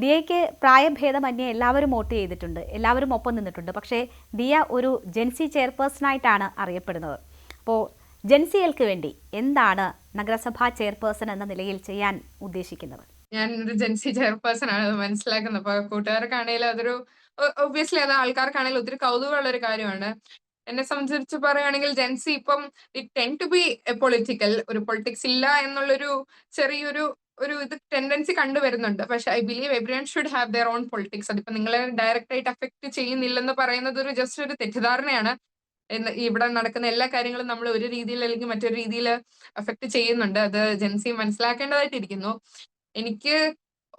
ദിയയ്ക്ക് പ്രായഭേദമന്യേ എല്ലാവരും വോട്ട് ചെയ്തിട്ടുണ്ട്, എല്ലാവരും ഒപ്പം നിന്നിട്ടുണ്ട്. പക്ഷേ ദിയ ഒരു ജെൻസി ചെയർപേഴ്സണായിട്ടാണ് അറിയപ്പെടുന്നത്. അപ്പോൾ ജെൻസികൾക്ക് വേണ്ടി എന്താണ് നഗരസഭാ ചെയർപേഴ്സൺ എന്ന നിലയിൽ ചെയ്യാൻ ഉദ്ദേശിക്കുന്നത്? ഞാൻ ഒരു ജെൻസി ചെയർപേഴ്സൺ ആണ്, അത് മനസ്സിലാക്കുന്നത്. അപ്പൊ കൂട്ടുകാർക്കാണെങ്കിലും അതൊരു ഒബ്വിയസ്ലി അത് ആൾക്കാർക്കാണെങ്കിലും ഒത്തിരി കൗതുകമുള്ള ഒരു കാര്യമാണ്. എന്നെ സംബന്ധിച്ച് പറയുകയാണെങ്കിൽ ജെൻസി ഇപ്പം it tend to be apolitical, ഒരു പൊളിറ്റിക്സ് ഇല്ല എന്നുള്ളൊരു ചെറിയൊരു ഒരു ഇത് ടെൻഡൻസി കണ്ടുവരുന്നുണ്ട്. പക്ഷെ I believe everyone should have their own politics. അതിപ്പോ നിങ്ങളെ ഡയറക്റ്റ് ആയിട്ട് അഫക്ട് ചെയ്യുന്നില്ലെന്ന് പറയുന്നത് ഒരു ജസ്റ്റ് ഒരു തെറ്റിദ്ധാരണയാണ്. ഇവിടെ നടക്കുന്ന എല്ലാ കാര്യങ്ങളും നമ്മൾ ഒരു രീതിയിൽ അല്ലെങ്കിൽ മറ്റൊരു രീതിയിൽ അഫക്ട് ചെയ്യുന്നുണ്ട്. അത് ജെൻസി മനസ്സിലാക്കേണ്ടതായിട്ടിരിക്കുന്നു. എനിക്ക്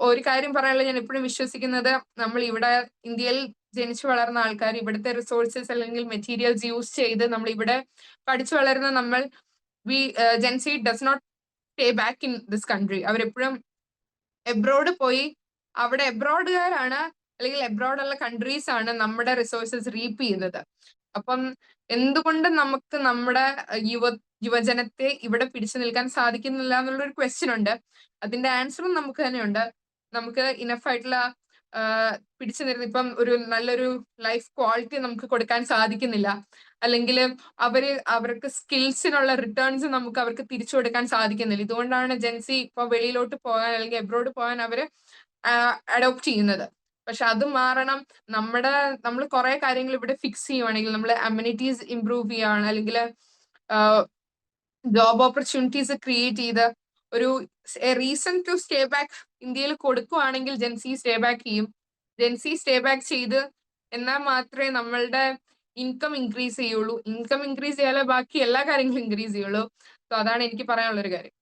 ഒരു കാര്യം പറയാനുള്ളത്, ഞാൻ എപ്പോഴും വിശ്വസിക്കുന്നത്, നമ്മൾ ഇവിടെ ഇന്ത്യയിൽ ജനിച്ചു വളർന്ന ആൾക്കാർ ഇവിടുത്തെ റിസോഴ്സസ് അല്ലെങ്കിൽ മെറ്റീരിയൽസ് യൂസ് ചെയ്ത് നമ്മൾ ഇവിടെ പഠിച്ചു വളരുന്ന നമ്മൾ Gen Z does not stay back in this country. അവരെപ്പോഴും എബ്രോഡ് പോയി അവിടെ എബ്രോഡുകാരാണ് അല്ലെങ്കിൽ എബ്രോഡുള്ള കൺട്രീസ് ആണ് നമ്മുടെ റിസോഴ്സസ് റീപ്പ് ചെയ്യുന്നത്. അപ്പം എന്തുകൊണ്ട് നമുക്ക് നമ്മുടെ യുവജനത്തെ ഇവിടെ പിടിച്ചു നിൽക്കാൻ സാധിക്കുന്നില്ല എന്നുള്ളൊരു ക്വസ്റ്റ്യൻ ഉണ്ട്. അതിന്റെ ആൻസറും നമുക്ക് തന്നെയുണ്ട്. നമുക്ക് ഇനഫ് ആയിട്ടുള്ള പിടിച്ചു നിർത്തി ഇപ്പം ഒരു നല്ലൊരു ലൈഫ് ക്വാളിറ്റി നമുക്ക് കൊടുക്കാൻ സാധിക്കുന്നില്ല. അല്ലെങ്കിൽ അവർക്ക് സ്കിൽസിനുള്ള റിട്ടേൺസ് നമുക്ക് അവർക്ക് തിരിച്ചു കൊടുക്കാൻ സാധിക്കുന്നില്ല. ഇതുകൊണ്ടാണ് ജെൻസി ഇപ്പൊ വെളിയിലോട്ട് പോകാൻ അല്ലെങ്കിൽ എബ്രോഡ് പോകാൻ അവര് അഡോപ്റ്റ് ചെയ്യുന്നത്. പക്ഷെ അത് മാറണം. നമ്മൾ കുറെ കാര്യങ്ങൾ ഇവിടെ ഫിക്സ് ചെയ്യുവാണെങ്കിൽ, നമ്മൾ അമ്യൂണിറ്റീസ് ഇംപ്രൂവ് ചെയ്യുകയാണ്, അല്ലെങ്കിൽ ജോബ് ഓപ്പർച്യൂണിറ്റീസ് ക്രിയേറ്റ് ചെയ്ത് ഒരു റീസൺ ടു സ്റ്റേ ബാക്ക് ഇന്ത്യയിൽ കൊടുക്കുവാണെങ്കിൽ ജെൻസി സ്റ്റേ ബാക്ക് ചെയ്യും. ജെൻസി സ്റ്റേ ബാക്ക് ചെയ്ത് എന്നാൽ മാത്രമേ നമ്മളുടെ ഇൻകം ഇൻക്രീസ് ചെയ്യുള്ളൂ. ഇൻകം ഇൻക്രീസ് ചെയ്യാതെ ബാക്കി എല്ലാ കാര്യങ്ങളും ഇൻക്രീസ് ചെയ്യുള്ളൂ. സോ അതാണ് എനിക്ക് പറയാനുള്ള ഒരു കാര്യം.